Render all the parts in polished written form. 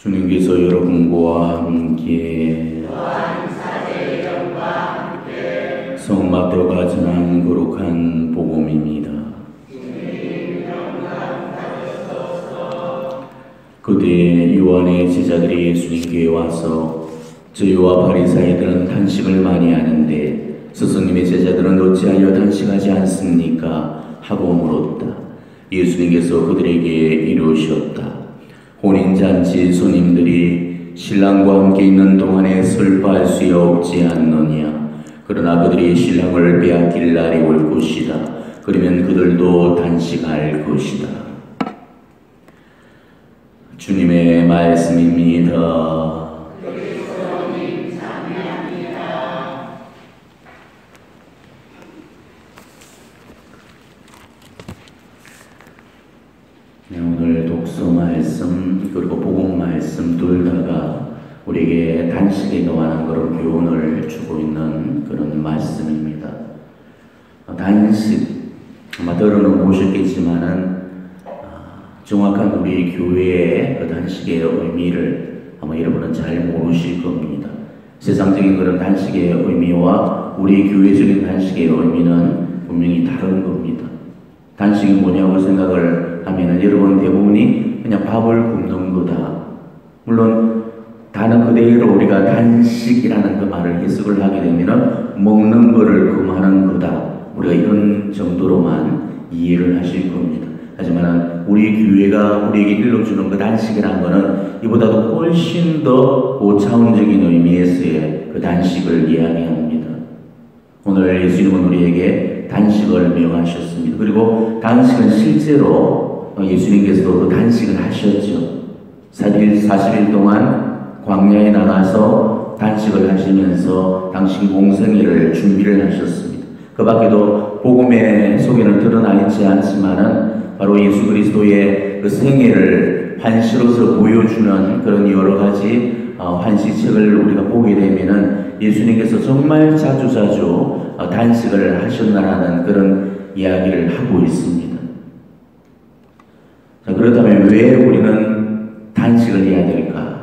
주님께서 여러분과 함께 성마태가 전한 거룩한 복음입니다. 그때 요한의 제자들이 예수님께 와서 저희와 바리사이들은 단식을 많이 하는데 스승님의 제자들은 어찌하여 단식하지 않습니까? 하고 물었다. 예수님께서 그들에게 이르셨다. 혼인잔치 손님들이 신랑과 함께 있는 동안에 슬퍼할 수 없지 않느냐. 그러나 그들이 신랑을 빼앗길 날이 올 것이다. 그러면 그들도 단식할 것이다. 주님의 말씀입니다. 오늘 독서 말씀 그리고 복음 말씀 둘 다가 우리에게 단식에 관한 그런 교훈을 주고 있는 그런 말씀입니다. 단식 아마 들어는 보셨겠지만은 정확한 우리 교회의 그 단식의 의미를 아마 여러분은 잘 모르실 겁니다. 세상적인 그런 단식의 의미와 우리 교회적인 단식의 의미는 분명히 다른 겁니다. 단식이 뭐냐고 생각을 하면은 여러분 대부분이 그냥 밥을 굶는 거다. 물론 단어 그대로 우리가 단식이라는 그 말을 해석을 하게 되면은 먹는 거를 금하는 거다. 우리가 이런 정도로만 이해를 하실 겁니다. 하지만 우리 교회가 우리에게 일러주는 그 단식이라는 것은 이보다도 훨씬 더 고차원적인 의미에서의 그 단식을 이야기합니다. 오늘 예수님은 우리에게 단식을 명하셨습니다. 그리고 단식은 실제로 예수님께서도 그 단식을 하셨죠. 40일 동안 광야에 나가서 단식을 하시면서 당신 공생애를 준비를 하셨습니다. 그 밖에도 복음의 속에는 드러나 있지 않지만은 바로 예수 그리스도의 그 생애를 환시로서 보여주는 그런 여러 가지 환시책을 우리가 보게 되면은 예수님께서 정말 자주 단식을 하셨나라는 그런 이야기를 하고 있습니다. 자, 그렇다면 왜 우리는 단식을 해야 될까?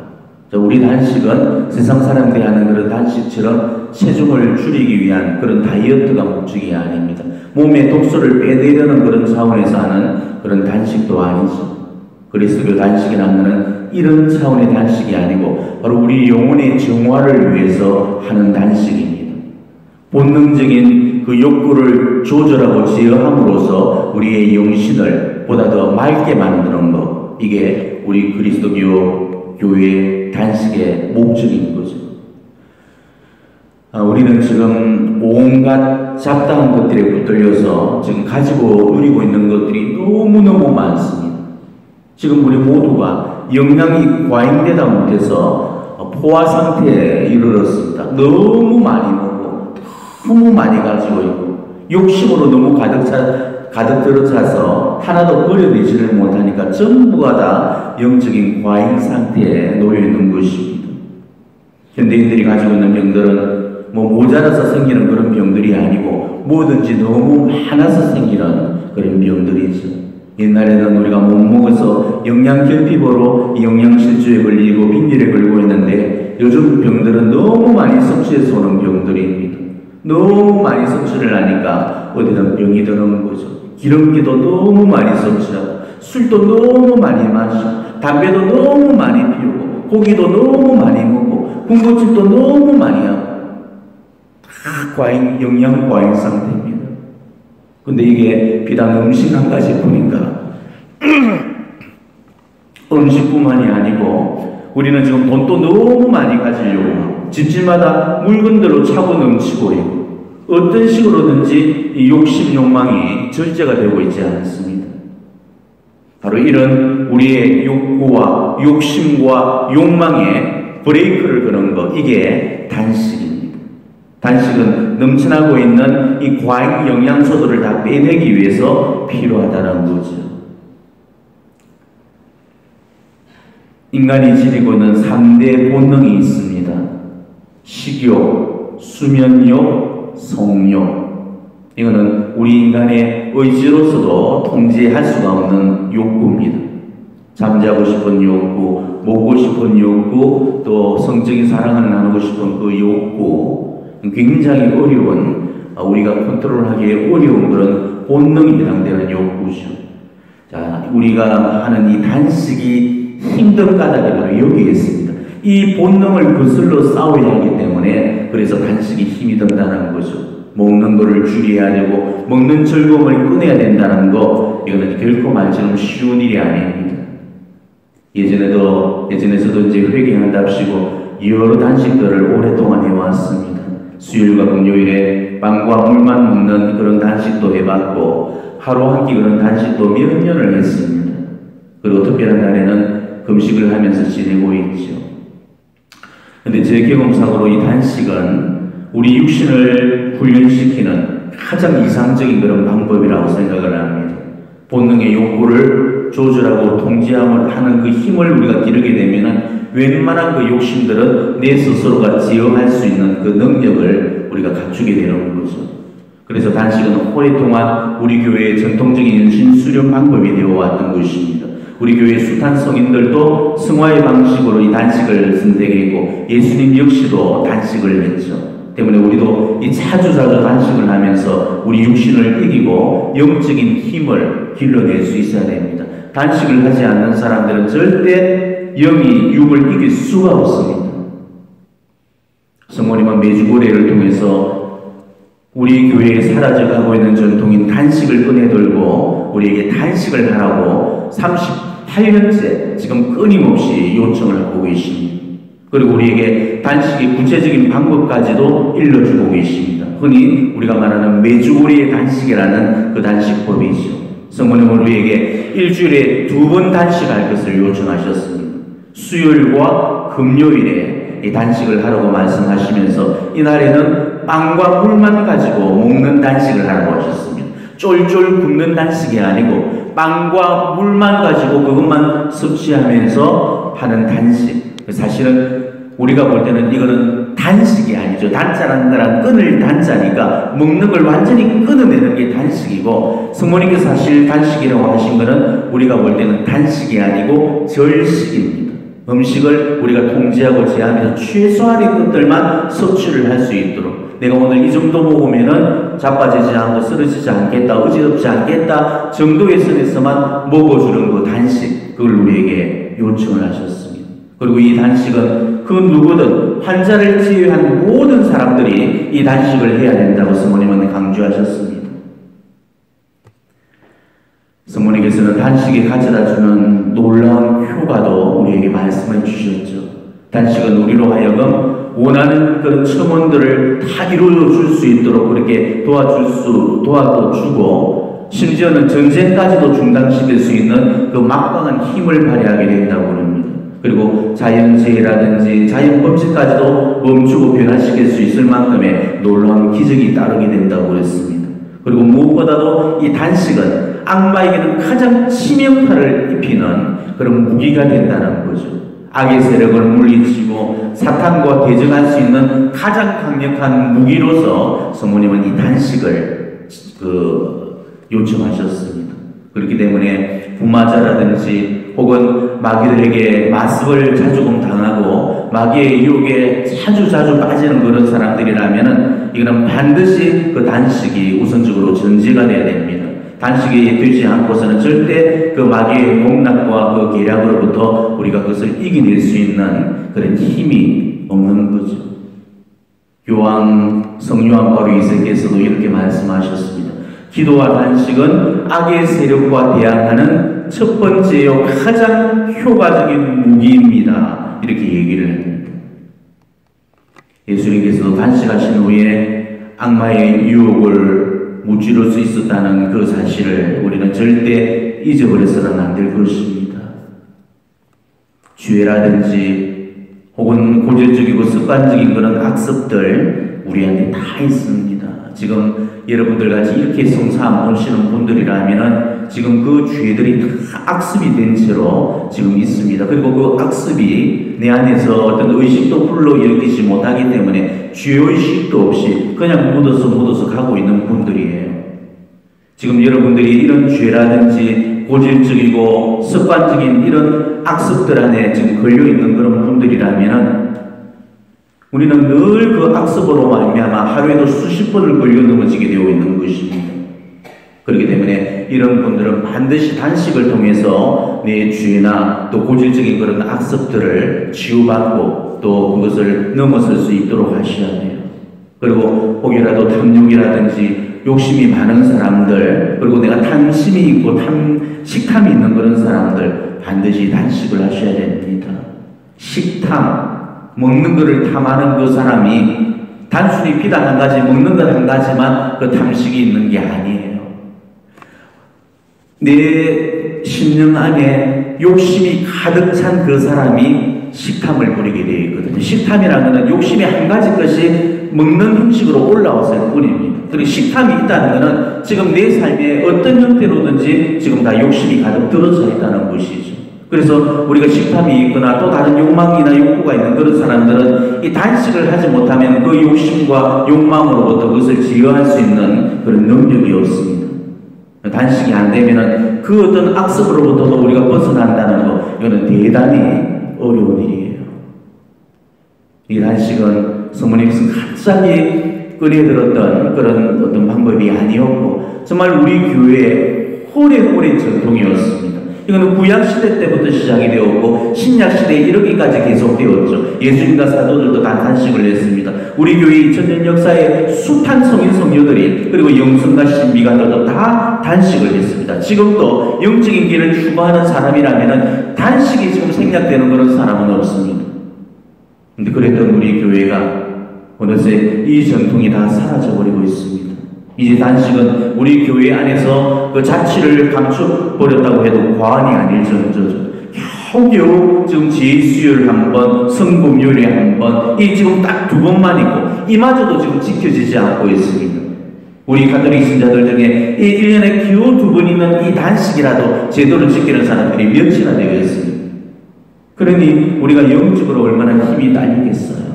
자, 우리 단식은 세상 사람들이 하는 그런 단식처럼 체중을 줄이기 위한 그런 다이어트가 목적이 아닙니다. 몸에 독소를 빼내려는 그런 차원에서 하는 그런 단식도 아니죠. 그리스도 단식이라는 것은 이런 차원의 단식이 아니고 바로 우리 영혼의 정화를 위해서 하는 단식입니다. 본능적인 그 욕구를 조절하고 제어함으로써 우리의 영신을 보다 더 맑게 만드는 것, 이게 우리 그리스도교 교회의 단식의 목적인 거죠. 우리는 지금 온갖 잡다한 것들에 붙들려서 지금 가지고 누리고 있는 것들이 너무너무 많습니다. 지금 우리 모두가 영양이 과잉되다 못해서 포화 상태에 이르렀습니다. 너무 많이 먹고 너무 많이 가지고 있고 욕심으로 너무 가득 들어차서 하나도 버려내지를 못하니까 전부가 다 영적인 과잉 상태에 놓여 있는 것입니다. 현대인들이 가지고 있는 병들은 모자라서 생기는 그런 병들이 아니고 뭐든지 너무 많아서 생기는 그런 병들이죠. 옛날에는 우리가 못 먹어서 영양결핍으로 영양실조에 걸리고 빈혈에 걸리고 있는데 요즘 병들은 너무 많이 섭취해서 오는 병들입니다. 너무 많이 섭취를 하니까 어디든 병이 드는 거죠. 기름기도 너무 많이 섭취하고 술도 너무 많이 마시고 담배도 너무 많이 피우고 고기도 너무 많이 먹고 군것질도 너무 많이 하고 다 영양 과잉 상태입니다. 근데 이게 비단 음식 한 가지뿐인가? 음식뿐만이 아니고 우리는 지금 돈도 너무 많이 가지려고 집집마다 물건들로 차고 넘치고 있고 어떤 식으로든지 이 욕심 욕망이 절제가 되고 있지 않습니다. 바로 이런 우리의 욕구와 욕심과 욕망에 브레이크를 거는 것, 이게 단식입니다. 단식은 넘쳐나고 있는 이 과잉 영양소들을 다 빼내기 위해서 필요하다는 거죠. 인간이 지니고 있는 3대 본능이 있습니다. 식욕, 수면욕, 성욕. 이거는 우리 인간의 의지로서도 통제할 수가 없는 욕구입니다. 잠자고 싶은 욕구, 먹고 싶은 욕구, 또 성적인 사랑을 나누고 싶은 그 욕구, 굉장히 어려운, 우리가 컨트롤하기 어려운 그런 본능이 해당되는 욕구죠. 자, 우리가 하는 이 단식이 힘든 까닭이 바로 여기에 있습니다. 이 본능을 거슬러 싸워야 하기 때문에 그래서 단식이 힘이 든다는 거죠. 먹는 거를 줄여야 되고 먹는 즐거움을 꺼내야 된다는 거, 이거는 결코 말처럼 쉬운 일이 아닙니다. 예전서도 이제 회개한답시고 여러 단식들을 오랫동안 해왔습니다. 수요일과 금요일에 빵과 물만 먹는 그런 단식도 해봤고 하루 한 끼 그런 단식도 몇 년을 했습니다. 그리고 특별한 날에는 금식을 하면서 지내고 있죠. 근데 제 경험상으로 이 단식은 우리 육신을 훈련시키는 가장 이상적인 그런 방법이라고 생각을 합니다. 본능의 욕구를 조절하고 통제함을 하는 그 힘을 우리가 기르게 되면은 웬만한 그 욕심들은 내 스스로가 제어할 수 있는 그 능력을 우리가 갖추게 되는 거죠. 그래서 단식은 오랫동안 우리 교회의 전통적인 신수련 방법이 되어 왔던 것입니다. 우리 교회 숱한 성인들도 승화의 방식으로 이 단식을 선택했고 예수님 역시도 단식을 했죠. 때문에 우리도 이 자주 단식을 하면서 우리 육신을 이기고 영적인 힘을 길러낼 수 있어야 됩니다. 단식을 하지 않는 사람들은 절대 영이 육을 이길 수가 없습니다. 성모님은 매주고래를 통해서 우리 교회에 사라져가고 있는 전통인 단식을 꺼내들고 우리에게 단식을 하라고 38년째 지금 끊임없이 요청을 하고 계십니다. 그리고 우리에게 단식의 구체적인 방법까지도 일러주고 계십니다. 흔히 우리가 말하는 매주고래의 단식이라는 그 단식법이죠. 성모님은 우리에게 일주일에 2번 단식할 것을 요청하셨습니다. 수요일과 금요일에 이 단식을 하라고 말씀하시면서 이날에는 빵과 물만 가지고 먹는 단식을 하라고 하셨습니다. 쫄쫄 굶는 단식이 아니고 빵과 물만 가지고 그것만 섭취하면서 하는 단식. 사실은 우리가 볼 때는 이거는 단식이 아니죠. 단자라는 거랑 끊을 단자니까 먹는 걸 완전히 끊어내는 게 단식이고, 성모님께서 사실 단식이라고 하신 거는 우리가 볼 때는 단식이 아니고 절식입니다. 음식을 우리가 통제하고 제한해서 최소한의 것들만 섭취를 할 수 있도록, 내가 오늘 이 정도 먹으면은 자빠지지 않고 쓰러지지 않겠다, 어지럽지 않겠다 정도의 선에서만 먹어주는 그 단식, 그걸 우리에게 요청을 하셨습니다. 그리고 이 단식은 그 누구든 환자를 제외한 모든 사람들이 이 단식을 해야 된다고 성모님은 강조하셨습니다. 성모님께서는 단식이 가져다주는 놀라운 효과도 우리에게 말씀해 주셨죠. 단식은 우리로 하여금 원하는 그런 첨언들을 다 이루어줄 수 있도록 그렇게 도와주고, 심지어는 전쟁까지도 중단시킬 수 있는 그 막강한 힘을 발휘하게 된다고 합니다. 그리고 자연재해라든지 자연법칙까지도 멈추고 변화시킬 수 있을 만큼의 놀라운 기적이 따르게 된다고 했습니다. 그리고 무엇보다도 이 단식은 악마에게는 가장 치명타를 입히는 그런 무기가 된다는 거죠. 악의 세력을 물리치고 사탄과 대적할 수 있는 가장 강력한 무기로서 성모님은 이 단식을 요청하셨습니다. 그렇기 때문에 부마자라든지 혹은 마귀들에게 마습을 자주금 당하고 마귀의 유혹에 자주 빠지는 그런 사람들이라면은 이거는 반드시 그 단식이 우선적으로 전제가 되어야 됩니다. 단식이 되지 않고서는 절대 그 마귀의 공략과 그 계략으로부터 우리가 그것을 이겨낼 수 있는 그런 힘이 없는 거죠. 성요한 바로 2세께서도 이렇게 말씀하셨습니다. 기도와 단식은 악의 세력과 대항하는 첫 번째요 가장 효과적인 무기입니다. 이렇게 얘기를 합니다. 예수님께서도 단식하신 후에 악마의 유혹을 무찌를 수 있었다는 그 사실을 우리는 절대 잊어버려서는 안 될 것입니다. 죄라든지 혹은 고질적이고 습관적인 그런 악습들 우리한테 다 있습니다. 지금 여러분들 같이 이렇게 성사 안 보시는 분들이라면은 지금 그 죄들이 다 악습이 된 채로 지금 있습니다. 그리고 그 악습이 내 안에서 어떤 의식도 불러일으키지 못하기 때문에 죄의식도 없이 그냥 묻어서 가고 있는 분들이에요. 지금 여러분들이 이런 죄라든지 고질적이고 습관적인 이런 악습들 안에 지금 걸려있는 그런 분들이라면 우리는 늘 그 악습으로 말미암아 하루에도 수십 번을 걸려 넘어지게 되어 있는 것입니다. 그렇기 때문에 이런 분들은 반드시 단식을 통해서 내 죄나 또 고질적인 그런 악습들을 치유받고 또 그것을 넘어설 수 있도록 하셔야 돼요. 그리고 혹여라도 탐욕이라든지 욕심이 많은 사람들, 그리고 내가 탐심이 있고 식탐이 있는 그런 사람들 반드시 단식을 하셔야 됩니다. 식탐, 먹는 것을 탐하는 그 사람이 단순히 비단 한 가지, 먹는 것 한 가지만 그 탐식이 있는 게 아니에요. 내 심령 안에 욕심이 가득 찬 그 사람이 식탐을 부리게 되어 있거든요. 식탐이라는 것은 욕심이 한 가지 것이 먹는 형식으로 올라왔을 뿐입니다. 그리고 식탐이 있다는 것은 지금 내 삶에 어떤 형태로든지 지금 다 욕심이 가득 들어져 있다는 것이죠. 그래서 우리가 식탐이 있거나 또 다른 욕망이나 욕구가 있는 그런 사람들은 이 단식을 하지 못하면 그 욕심과 욕망으로부터 그것을 제어할 수 있는 그런 능력이 없습니다. 단식이 안 되면은 그 어떤 악습으로부터도 우리가 벗어난다는 거, 이거는 대단히 어려운 일이에요. 이 단식은 성모님께서 갑자기 꺼내들었던 그런 어떤 방법이 아니었고, 정말 우리 교회의 오랜 전통이었습니다. 이거는 구약시대 때부터 시작이 되었고 신약시대에 이르기까지 계속되었죠. 예수님과 사도들도 다 단식을 했습니다. 우리 교회 2000년 역사에 숱한 성인 성녀들이 그리고 영성과 신비가들도 다 단식을 했습니다. 지금도 영적인 길을 추구하는 사람이라면 단식이 지금 생략되는 그런 사람은 없습니다. 근데 그랬던 우리 교회가 어느새 이 전통이 다 사라져버리고 있습니다. 이제 단식은 우리 교회 안에서 그 자취를 감춰버렸다고 해도 과언이 아닐 정도죠. 겨우겨우 지금 제수요일 한 번, 성금요일에 한 번, 이 지금 딱 2번만 있고, 이마저도 지금 지켜지지 않고 있습니다. 우리 가톨릭 신자들 중에 이 1년에 겨우 2번 있는 이 단식이라도 제대로 지키는 사람들이 몇이나 되겠습니까? 그러니 우리가 영적으로 얼마나 힘이 딸리겠어요.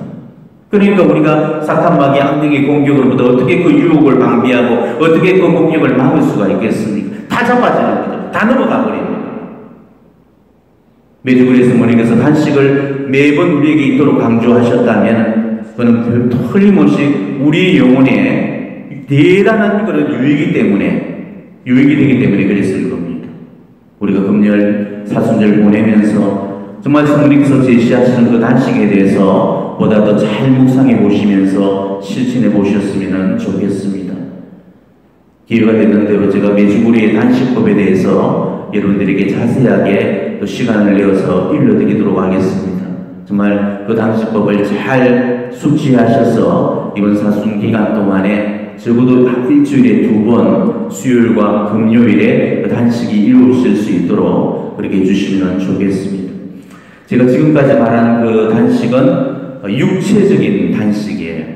그러니까 우리가 사탄마귀 악령의 공격으로부터 어떻게 그 유혹을 방비하고 어떻게 그 공격을 막을 수가 있겠습니까? 다 잡아지는 거죠. 다 넘어가 버립니다. 메주구리 성모님께서 단식을 매번 우리에게 있도록 강조하셨다면 그는 틀림없이 우리 영혼에 대단한 그런 유익이 되기 때문에 그랬을 겁니다. 우리가 금요일 사순절 보내면서 정말 성모님께서 제시하시는 그 단식에 대해서 보다 더 잘 묵상해 보시면서 실천해 보셨으면 좋겠습니다. 기회가 됐는데요, 제가 메주구리의 단식법에 대해서 여러분들에게 자세하게 또 시간을 내어서 일러드리도록 하겠습니다. 정말 그 단식법을 잘 숙지하셔서 이번 사순 기간 동안에 적어도 일주일에 2번 수요일과 금요일에 그 단식이 이루어질 수 있도록 그렇게 해주시면 좋겠습니다. 제가 지금까지 말한 그 단식은 육체적인 단식이에요.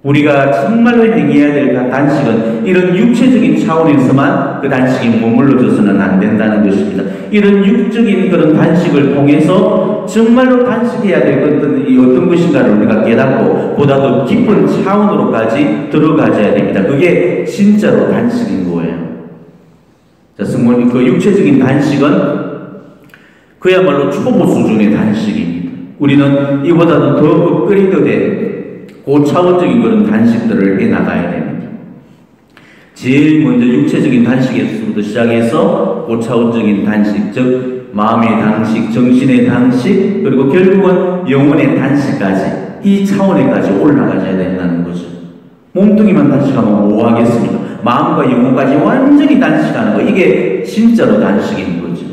우리가 정말로 행해야 될 그 단식은 이런 육체적인 차원에서만 그 단식이 머물러져서는 안 된다는 것입니다. 이런 육적인 그런 단식을 통해서 정말로 단식해야 될 것들이 어떤 것인가를 우리가 깨닫고 보다 더 깊은 차원으로까지 들어가져야 됩니다. 그게 진짜로 단식인 거예요. 자, 성모님, 그 육체적인 단식은 그야말로 초보 수준의 단식입니다. 우리는 이보다도 더 업그레이드된 고차원적인 그런 단식들을 해나가야 됩니다. 제일 먼저 육체적인 단식에서부터 시작해서 고차원적인 단식, 즉 마음의 단식, 정신의 단식, 그리고 결국은 영혼의 단식까지 이 차원에까지 올라가셔야 된다는 거죠. 몸뚱이만 단식하면 뭐 하겠습니까? 마음과 영혼까지 완전히 단식하는 거, 이게 진짜로 단식인 거죠.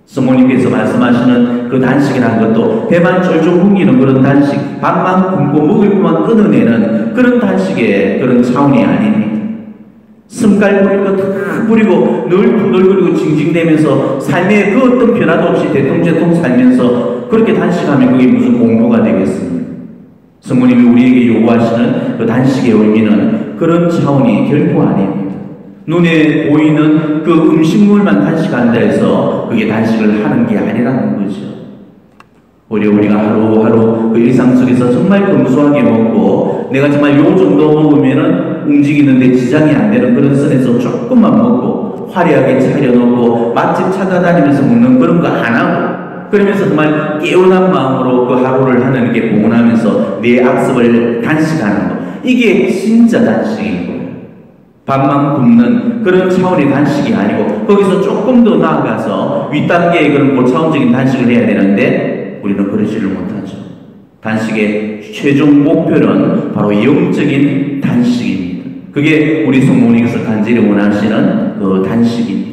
성모님께서 말씀하시는 그 단식이라는 것도 배만 쫄쫄 굶기는 그런 단식, 밥만 굶고 먹을 것만 끊어내는 그런 단식의 그런 차원이 아닙니다. 숨갈 부릴 거 다 부리고 늘 두들거리고 징징대면서 삶에 그 어떤 변화도 없이 대통제통 살면서 그렇게 단식하면 그게 무슨 공부가 되겠습니까? 성모님이 우리에게 요구하시는 그 단식의 의미는 그런 차원이 결코 아닙니다. 눈에 보이는 그 음식물만 단식한다 해서 그게 단식을 하는 게 아니라는 거죠. 오히려 우리가 하루하루 그 일상 속에서 정말 검소하게 먹고 내가 정말 요 정도 먹으면은 움직이는데 지장이 안 되는 그런 선에서 조금만 먹고 화려하게 차려놓고 맛집 찾아다니면서 먹는 그런 거 안 하고, 그러면서 정말 깨어난 마음으로 그 하루를 하는 게 공헌하면서 내 악습을 단식하는 거, 이게 진짜 단식인 거예요. 밥만 굶는 그런 차원의 단식이 아니고, 거기서 조금 더 나아가서 윗단계의 그런 고차원적인 단식을 해야 되는데 우리는 그러지를 못하죠. 단식의 최종 목표는 바로 영적인 단식입니다. 그게 우리 성모님께서 간절히 원하시는 그 단식입니다.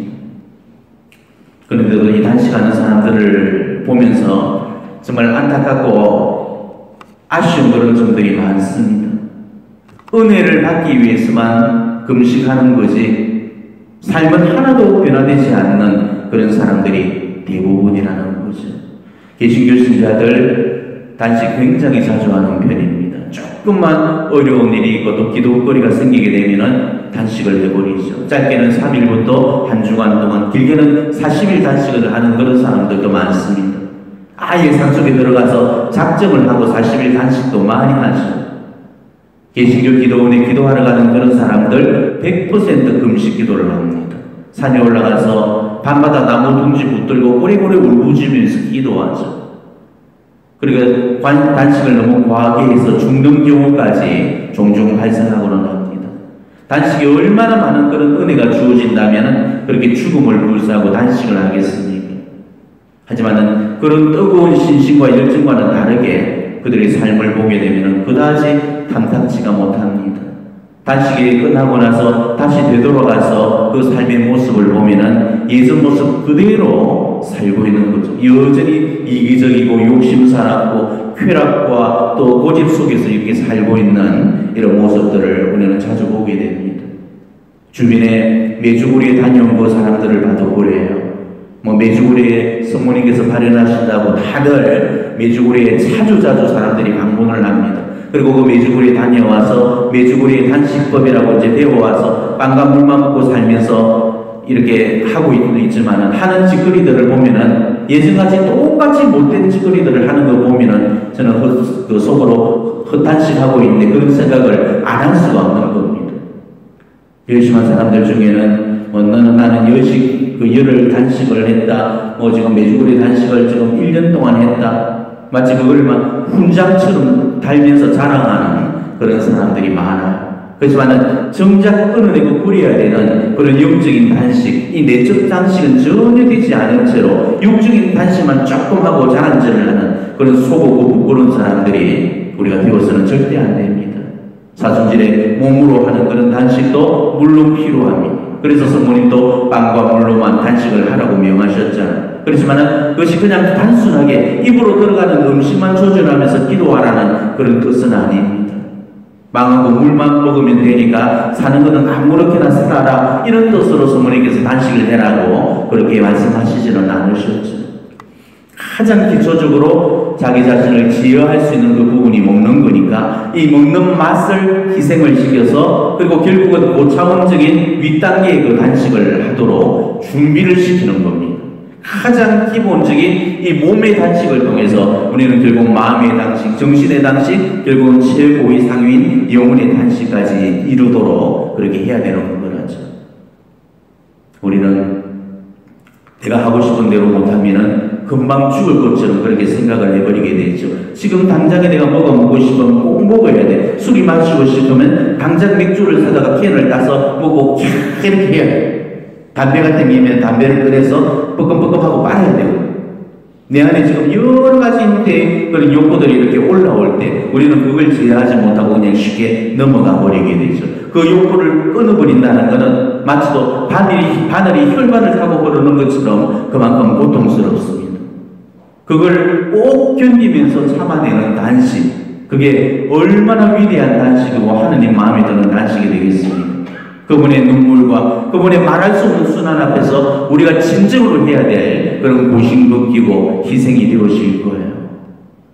그런데도 이 단식하는 사람들을 보면서 정말 안타깝고 아쉬운 그런 점들이 많습니다. 은혜를 받기 위해서만 금식하는 거지 삶은 하나도 변화되지 않는 그런 사람들이 대부분이라는 거죠. 개신교 신자들 단식 굉장히 자주 하는 편입니다. 조금만 어려운 일이 있고 또 기도거리가 생기게 되면은 단식을 해버리죠. 짧게는 3일부터 한 주간 동안, 길게는 40일 단식을 하는 그런 사람들도 많습니다. 아예 산속에 들어가서 작정을 하고 40일 단식도 많이 하죠. 개신교 기도원에 기도하러 가는 그런 사람들 100% 금식 기도를 합니다. 산에 올라가서 밤마다 나무 둥지 붙들고 오래오래 울부짖으면서 기도하죠. 그리고 단식을 너무 과하게 해서 죽는 경우까지 종종 발생하고는 합니다. 단식이 얼마나 많은 그런 은혜가 주어진다면 그렇게 죽음을 불사하고 단식을 하겠습니까? 하지만 그런 뜨거운 신심과 열정과는 다르게 그들의 삶을 보게 되면 그다지 탐탁지가 못합니다. 단식이 끝나고 나서 다시 되돌아가서 그 삶의 모습을 보면은 예전 모습 그대로 살고 있는 거죠. 여전히 이기적이고 욕심사납고 쾌락과 또 고집 속에서 이렇게 살고 있는 이런 모습들을 우리는 자주 보게 됩니다. 주변에 메주구리에 다녀온 그 사람들을 봐도 그래요. 메주구리에 성모님께서 발현하신다고 다들 메주구리에 자주 사람들이 방문을 합니다. 그리고 그 메주구리에 다녀와서 메주구리의 단식법이라고 이제 배워와서 빵과 물만 먹고 살면서 이렇게 하고 있지만은 하는 짓거리들을 보면은 예전같이 똑같이 못된 짓거리들을 하는 거 보면은 저는 그 속으로 헛단식하고 있는데 그런 생각을 안 할 수가 없는 겁니다. 열심한 사람들 중에는 나는 열흘 단식을 했다. 지금 메주구리 단식을 지금 1년 동안 했다. 마치 그걸 막 훈장처럼 달면서 자랑하는 그런 사람들이 많아요. 그렇지만 정작 끊어내고 그려야 되는 그런 영적인 단식, 이 내적 단식은 전혀 되지 않은 채로 육적인 단식만 조금 하고 자랑질을 하는 그런 소고고 부끄러운 사람들이 우리가 되어서는 절대 안 됩니다. 사순절에 몸으로 하는 그런 단식도 물론 필요합니다. 그래서 성모님도 빵과 물로만 단식을 하라고 명하셨잖아요. 그렇지만 그것이 그냥 단순하게 입으로 들어가는 음식만 조절하면서 기도하라는 그런 뜻은 아닙니다. 빵하고 물만 먹으면 되니까 사는 것은 아무렇게나 살아라, 이런 뜻으로 성모님께서 단식을 해라고 그렇게 말씀하시지는 않으셨죠. 가장 기초적으로 자기 자신을 지어할 수 있는 그 부분이 먹는 거니까 이 먹는 맛을 희생을 시켜서 그리고 결국은 고차원적인 윗단계의 그 단식을 하도록 준비를 시키는 겁니다. 가장 기본적인 이 몸의 단식을 통해서 우리는 결국 마음의 단식, 정신의 단식, 결국은 최고의 상위인 영혼의 단식까지 이루도록 그렇게 해야 되는 거라죠. 우리는 내가 하고 싶은 대로 못하면은 금방 죽을 것처럼 그렇게 생각을 해버리게 되죠. 지금 당장에 내가 뭐가 먹고 싶으면 꼭 먹어야 돼. 술이 마시고 싶으면 당장 맥주를 사다가 캔을 따서 먹고 이렇게 해야 돼. 담배가 땡기면 담배를 꺼내서 뻐끔뻐끔하고 빨아야 되고, 내 안에 지금 여러 가지 형태의 그런 욕구들이 이렇게 올라올 때 우리는 그걸 제어하지 못하고 그냥 쉽게 넘어가 버리게 되죠. 그 욕구를 끊어버린다는 것은 마치도 바늘이 혈관을 타고 흐르는 것처럼 그만큼 고통스럽습니다. 그걸 꼭 견디면서 참아내는 단식, 그게 얼마나 위대한 단식이고 하느님 마음에 드는 단식이 되겠습니까? 그분의 눈물과 그분의 말할 수 없는 순환 앞에서 우리가 진정으로 해야 될 그런 고심극기고 희생이 되어질 거예요.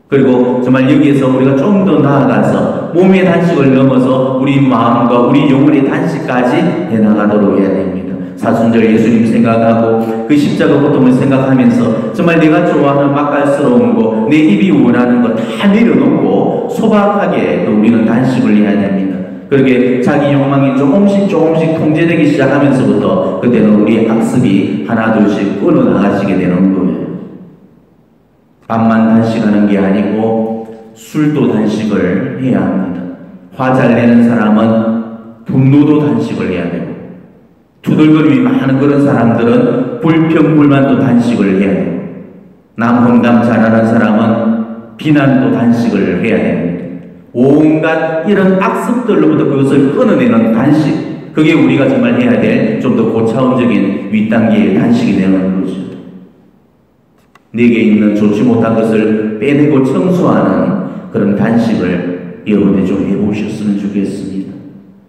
그리고 정말 여기에서 우리가 좀 더 나아가서 몸의 단식을 넘어서 우리 마음과 우리 영혼의 단식까지 해나가도록 해야 됩니다. 사순절 예수님 생각하고 그 십자가 고통을 생각하면서 정말 내가 좋아하는 맛깔스러운 거, 내 입이 원하는 거 다 내려놓고 소박하게 또 우리는 단식을 해야 됩니다. 그렇게 자기 욕망이 조금씩 통제되기 시작하면서부터 그때는 우리의 학습이 하나 둘씩 끊어나가시게 되는 거예요. 밥만 단식하는 게 아니고 술도 단식을 해야 합니다. 화 잘 내는 사람은 분노도 단식을 해야 되고, 투덜거림이 많은 그런 사람들은 불평불만도 단식을 해야 되고, 남 험담 잘하는 사람은 비난도 단식을 해야 됩니다. 온갖 이런 악습들로부터 그것을 끊어내는 단식, 그게 우리가 정말 해야 될 좀 더 고차원적인 윗단계의 단식이 되는 거죠. 내게 있는 좋지 못한 것을 빼내고 청소하는 그런 단식을 여러분이 좀 해보셨으면 좋겠습니다.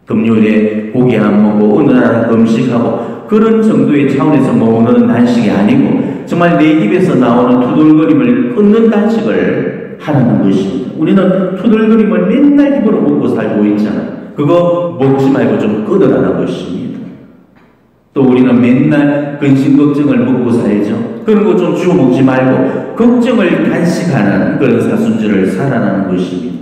금요일에 고기 안 먹고 어느 날 음식하고 그런 정도의 차원에서 머무는 단식이 아니고 정말 내 입에서 나오는 투덜거림을 끊는 단식을 하라는 것입니다. 우리는 투덜거림을 맨날 입으로 먹고 살고 있잖아요. 그거 먹지 말고 좀 끊으라는 것입니다. 또 우리는 맨날 근심 걱정을 먹고 살죠. 그런 거 좀 주워 먹지 말고 걱정을 단식하는 그런 사순절을 살아나는 것입니다.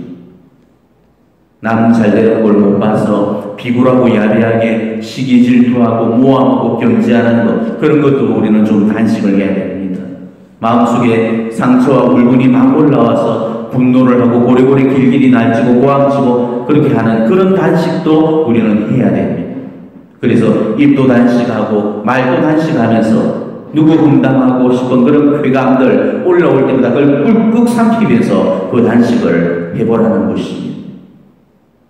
남 잘되는 걸 못 봐서 비굴하고 야비하게 시기 질투하고 모함하고 경제하는 것, 그런 것도 우리는 좀 단식을 해야 됩니다. 마음속에 상처와 울분이 막 올라와서 분노를 하고 고래고래 길길이 날치고 고함치고 그렇게 하는 그런 단식도 우리는 해야 됩니다. 그래서 입도 단식하고 말도 단식하면서 누구 험담하고 싶은 그런 쾌감들 올라올 때마다 그걸 꿀꺽 삼키면서 그 단식을 해보라는 것입니다.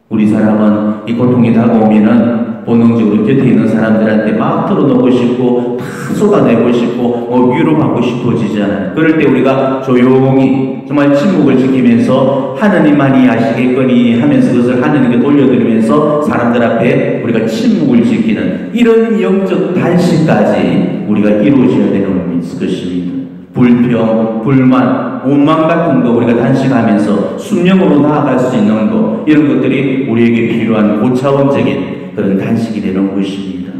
우리 사람은 이 고통이 다가오면은 본능적으로 곁에 있는 사람들한테 막 털어놓고 싶고 다 쏟아내고 싶고 위로받고 싶어지잖아요. 그럴 때 우리가 조용히 정말 침묵을 지키면서 하느님만이 아시겠거니 하면서 그것을 하느님께 돌려드리면서 사람들 앞에 우리가 침묵을 지키는 이런 영적 단식까지 우리가 이루어져야 되는 것입니다. 불평, 불만, 원망 같은 거 우리가 단식하면서 순명으로 나아갈 수 있는 거, 이런 것들이 우리에게 필요한 고차원적인 그런 단식이 되는 것입니다.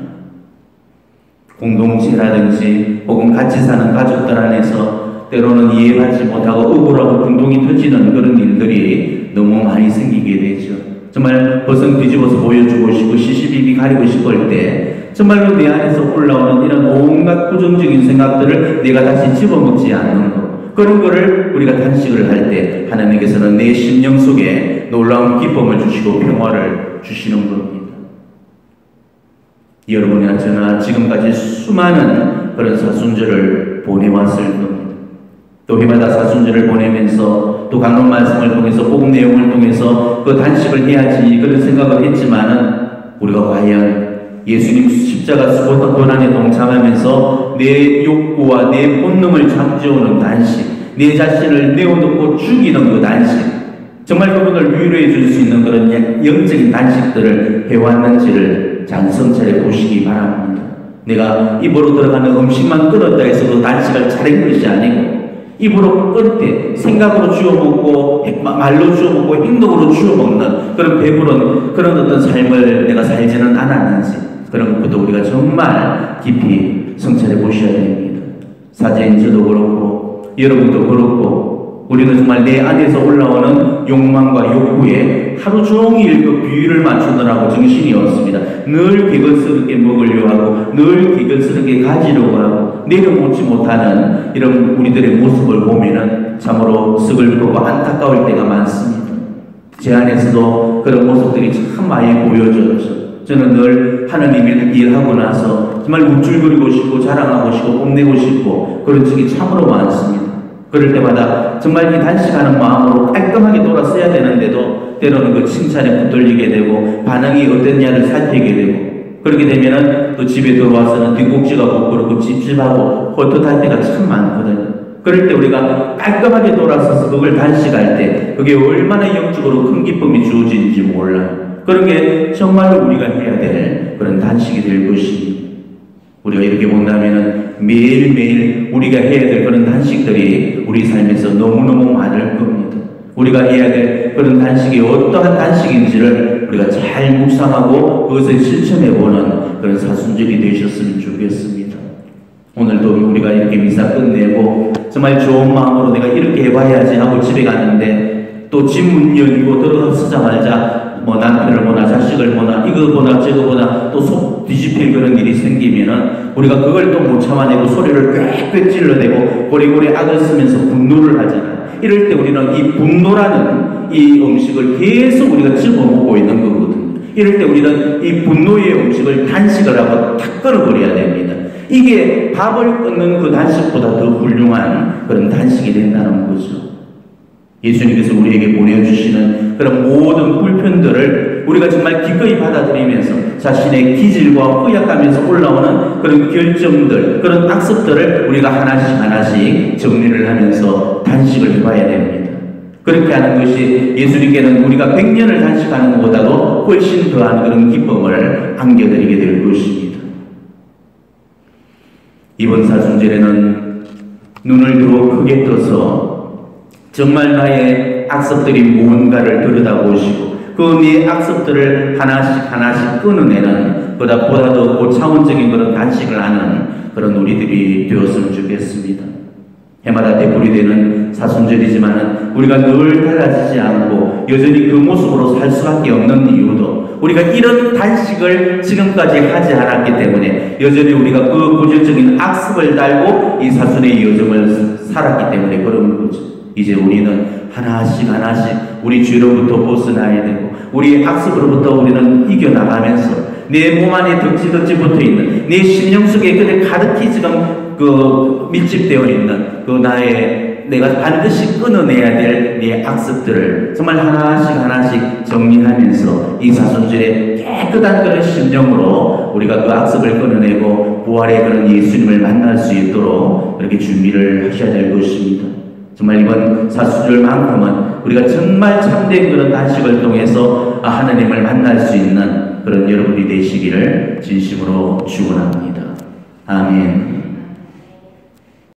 공동체라든지 혹은 같이 사는 가족들 안에서 때로는 이해받지 못하고 억울하고 분동이 터지는 그런 일들이 너무 많이 생기게 되죠. 정말 버선 뒤집어서 보여주고 싶고 시시비비 가리고 싶을 때 정말로 내 안에서 올라오는 이런 온갖 부정적인 생각들을 내가 다시 집어먹지 않는 것, 그런 거를 우리가 단식을 할 때 하나님께서는 내 심령 속에 놀라운 기쁨을 주시고 평화를 주시는 겁니다. 여러분이나 저나 지금까지 수많은 그런 사순절을 보내왔을 겁니다. 또 해마다 사순절을 보내면서 또 강론 말씀을 통해서 복음 내용을 통해서 그 단식을 해야지 그런 생각을 했지만은 우리가 과연 예수님 십자가 수고의 고난에 동참하면서 내 욕구와 내 본능을 잠재우는 단식, 내 자신을 내어놓고 죽이는 그 단식, 정말 그분을 위로해 줄 수 있는 그런 영적인 단식들을 해왔는지를 장성차례 보시기 바랍니다. 내가 입으로 들어가는 음식만 끊었다 해서 그 단식을 차린 것이 아니고 입으로 끊을 때 생각으로 주워먹고 말로 주워먹고 행동으로 주워먹는 그런 배부른 그런 어떤 삶을 내가 살지는 않았는지, 그런 것도 우리가 정말 깊이 성찰해 보셔야 됩니다. 사제인 저도 그렇고 여러분도 그렇고 우리는 정말 내 안에서 올라오는 욕망과 욕구에 하루 종일 그 비율을 맞추느라고 정신이 없습니다. 늘 개걸스럽게 먹으려고 하고 늘 개걸스럽게 가지려고 하고 내려놓지 못하는 이런 우리들의 모습을 보면은 참으로 스글프고 안타까울 때가 많습니다. 제 안에서도 그런 모습들이 참 많이 보여졌죠. 저는 늘 하나님의 일하고 나서 정말 우쭐거리고 싶고 자랑하고 싶고 뽐내고 싶고 그런 적이 참으로 많습니다. 그럴 때마다 정말 이 단식하는 마음으로 깔끔하게 돌아서야 되는데도 때로는 그 칭찬에 붙들리게 되고 반응이 어땠냐를 살피게 되고, 그렇게 되면은 또 집에 들어와서는 뒷꼭지가 부끄럽고 찝찝하고 헛헛할 때가 참 많거든요. 그럴 때 우리가 깔끔하게 돌아서서 그걸 단식할 때 그게 얼마나 영적으로 큰 기쁨이 주어지는지 몰라요. 그런 게 정말로 우리가 해야 될 그런 단식이 될 것입니다. 우리가 이렇게 본다면은 매일매일 우리가 해야 될 그런 단식들이 우리 삶에서 너무너무 많을 겁니다. 우리가 해야 될 그런 단식이 어떠한 단식인지를 우리가 잘 묵상하고 그것을 실천해보는 그런 사순절이 되셨으면 좋겠습니다. 오늘도 우리가 이렇게 미사 끝내고 정말 좋은 마음으로 내가 이렇게 해봐야지 하고 집에 갔는데 또 집 문 열고 들어서자마자 뭐 남편을 보나 자식을 보나 이거 보나 저거 보나 또 속 뒤집힐 그런 일이 생기면은 우리가 그걸 또 못 참아내고 소리를 꽥꽥 찔러대고 고리고리 악을 쓰면서 분노를 하잖아요. 이럴 때 우리는 이 분노라는 이 음식을 계속 우리가 집어먹고 있는 거거든요. 이럴 때 우리는 이 분노의 음식을 단식을 하고 탁 끊어버려야 됩니다. 이게 밥을 끊는 그 단식보다 더 훌륭한 그런 단식이 된다는 거죠. 예수님께서 우리에게 보내주시는 그런 모든 불편들을 우리가 정말 기꺼이 받아들이면서 자신의 기질과 허약하면서 올라오는 그런 결점들, 그런 악습들을 우리가 하나씩 정리를 하면서 단식을 해봐야 됩니다. 그렇게 하는 것이 예수님께는 우리가 100년을 단식하는 것보다도 훨씬 더한 그런 기쁨을 안겨드리게 될 것입니다. 이번 사순절에는 눈을 더 크게 떠서 정말 나의 악습들이 무언가를 들여다보시고 그 네 악습들을 하나씩 끊어내는 보다 더 고차원적인 그런 단식을 하는 그런 우리들이 되었으면 좋겠습니다. 해마다 되풀이되는 사순절이지만은 우리가 늘 달라지지 않고 여전히 그 모습으로 살 수밖에 없는 이유도 우리가 이런 단식을 지금까지 하지 않았기 때문에 여전히 우리가 그 고질적인 악습을 달고 이 사순의 여정을 살았기 때문에 그런 거죠. 이제 우리는 하나씩 우리 죄로부터 벗어나야 되고 우리의 악습으로부터 우리는 이겨나가면서 내 몸 안에 덕지덕지 붙어있는 내 심령 속에 그대 가득히 지금 그 밀집되어 있는 그 내가 반드시 끊어내야 될 내 악습들을 정말 하나씩 정리하면서 이 사순절에 깨끗한 그런 심령으로 우리가 그 악습을 끊어내고 부활의 그런 예수님을 만날 수 있도록 그렇게 준비를 하셔야 될 것입니다. 정말 이번 사순절만큼은 우리가 정말 참된 그런 단식을 통해서 하나님을 만날 수 있는 그런 여러분이 되시기를 진심으로 축원합니다. 아멘.